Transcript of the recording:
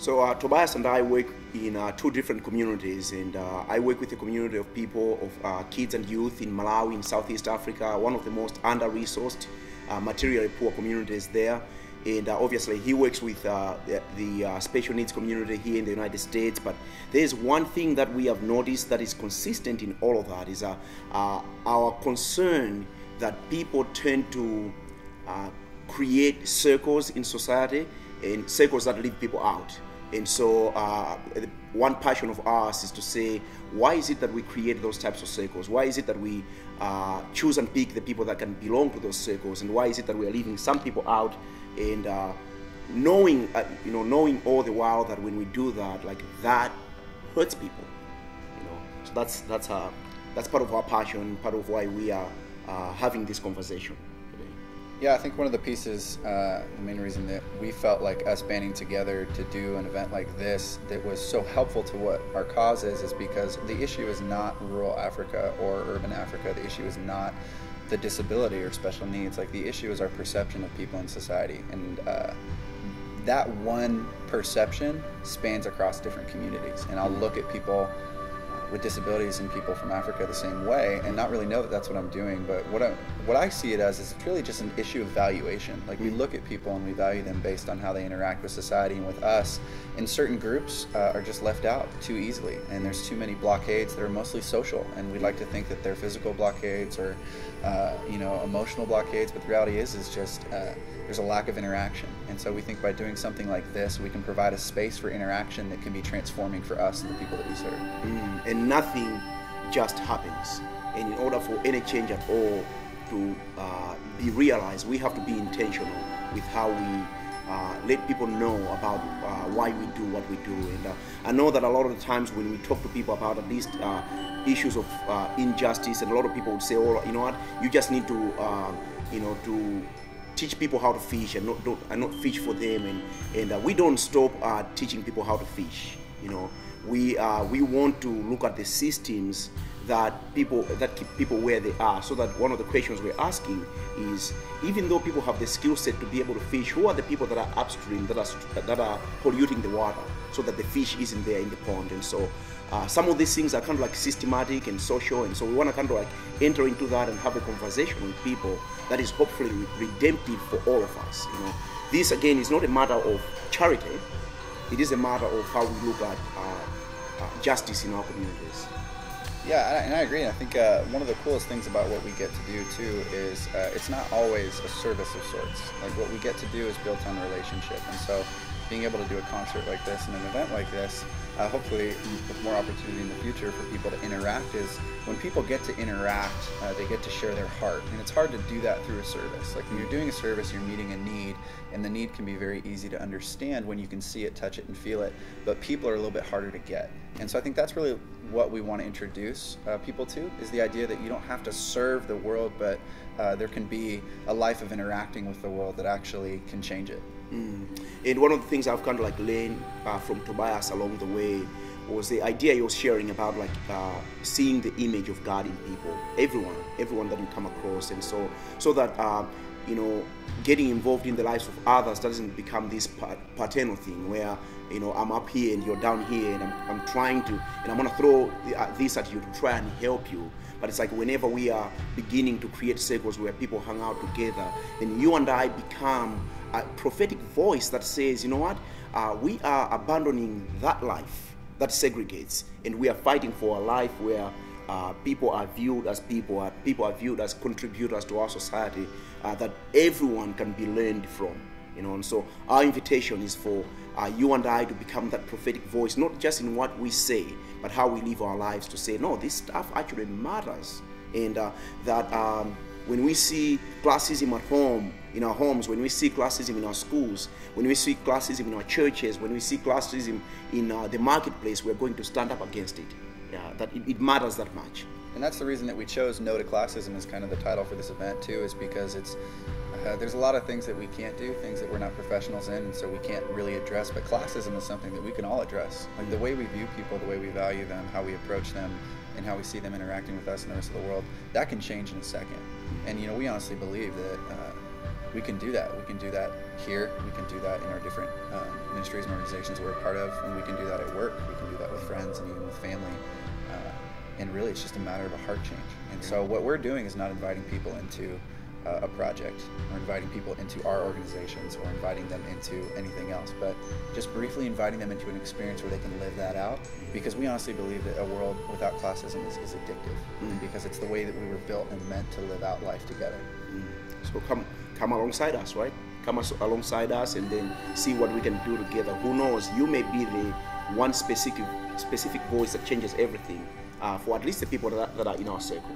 So Tobias and I work in two different communities, and I work with a community of people, of kids and youth in Malawi, in Southeast Africa, one of the most under-resourced, materially poor communities there. And obviously he works with the special needs community here in the United States. But there's one thing that we have noticed that is consistent in all of that is our concern that people tend to create circles in society, and circles that leave people out. And so one passion of ours is to say, why is it that we create those types of circles? Why is it that we choose and pick the people that can belong to those circles? And why is it that we are leaving some people out? And knowing all the while that when we do that, like, that hurts people, So that's part of our passion, part of why we are having this conversation today. Yeah, I think one of the pieces, the main reason that we felt like us banding together to do an event like this that was so helpful to what our cause is because the issue is not rural Africa or urban Africa. The issue is not the disability or special needs. Like, the issue is our perception of people in society, and that one perception spans across different communities. And I'll look at people with disabilities and people from Africa the same way and not really know that that's what I'm doing. But what I see it as is it's really just an issue of valuation. Like, we look at people and we value them based on how they interact with society and with us. And certain groups are just left out too easily. And there's too many blockades that are mostly social. And we'd like to think that they're physical blockades or emotional blockades. But the reality is just there's a lack of interaction. And so we think by doing something like this, we can provide a space for interaction that can be transforming for us and the people that we serve. And nothing just happens. And in order for any change at all to be realized, we have to be intentional with how we let people know about why we do what we do. And I know that a lot of the times when we talk to people about at least issues of injustice, and a lot of people would say, oh, you know what, you just need to teach people how to fish and not fish for them. And we don't stop teaching people how to fish. We want to look at the systems that keep people where they are, so that one of the questions we're asking is, even though people have the skill set to be able to fish, who are the people that are upstream that are polluting the water so that the fish isn't there in the pond? And so some of these things are kind of like systematic and social, and so we want to kind of like enter into that and have a conversation with people that is hopefully redemptive for all of us. This again is not a matter of charity. It is a matter of how we look at justice in our communities. Yeah, and I agree. I think one of the coolest things about what we get to do too is it's not always a service of sorts. Like, what we get to do is built on relationship, and so being able to do a concert like this and an event like this, hopefully with more opportunity in the future for people to interact, is when people get to interact, they get to share their heart. And it's hard to do that through a service. Like, when you're doing a service, you're meeting a need, and the need can be very easy to understand when you can see it, touch it, and feel it. But people are a little bit harder to get. And so I think that's really what we want to introduce people to, is the idea that you don't have to serve the world, but there can be a life of interacting with the world that actually can change it. And one of the things I've kind of like learned from Tobias along the way was the idea he was sharing about like seeing the image of God in people, everyone that you come across, and so that getting involved in the lives of others doesn't become this paternal thing where I'm up here and you're down here, and I'm trying to, and I'm gonna throw this at you to try and help you. But it's like whenever we are beginning to create circles where people hang out together, then you and I become a prophetic voice that says, you know what, we are abandoning that life that segregates, and we are fighting for a life where people are viewed as people are viewed as contributors to our society, that everyone can be learned from. And so our invitation is for you and I to become that prophetic voice, not just in what we say, but how we live our lives, to say, no, this stuff actually matters. And that when we see classism at home, in our homes, when we see classism in our schools, when we see classism in our churches, when we see classism in the marketplace, we're going to stand up against it. That it matters that much. And that's the reason that we chose No to Classism as kind of the title for this event too, is because it's there's a lot of things that we can't do, things that we're not professionals in, and so we can't really address, but classism is something that we can all address. Like, the way we view people, the way we value them, how we approach them, and how we see them interacting with us and the rest of the world, that can change in a second. And we honestly believe that we can do that. We can do that here. We can do that in our different ministries and organizations we're a part of, and we can do that at work, we can do that with friends and even with family. And really, it's just a matter of a heart change. And so what we're doing is not inviting people into a project, or inviting people into our organizations, or inviting them into anything else, but just briefly inviting them into an experience where they can live that out, because we honestly believe that a world without classism is addictive, because it's the way that we were built and meant to live out life together. So come alongside us, right? Come alongside us and then see what we can do together. Who knows, you may be the one specific voice that changes everything for at least the people that are in our circle.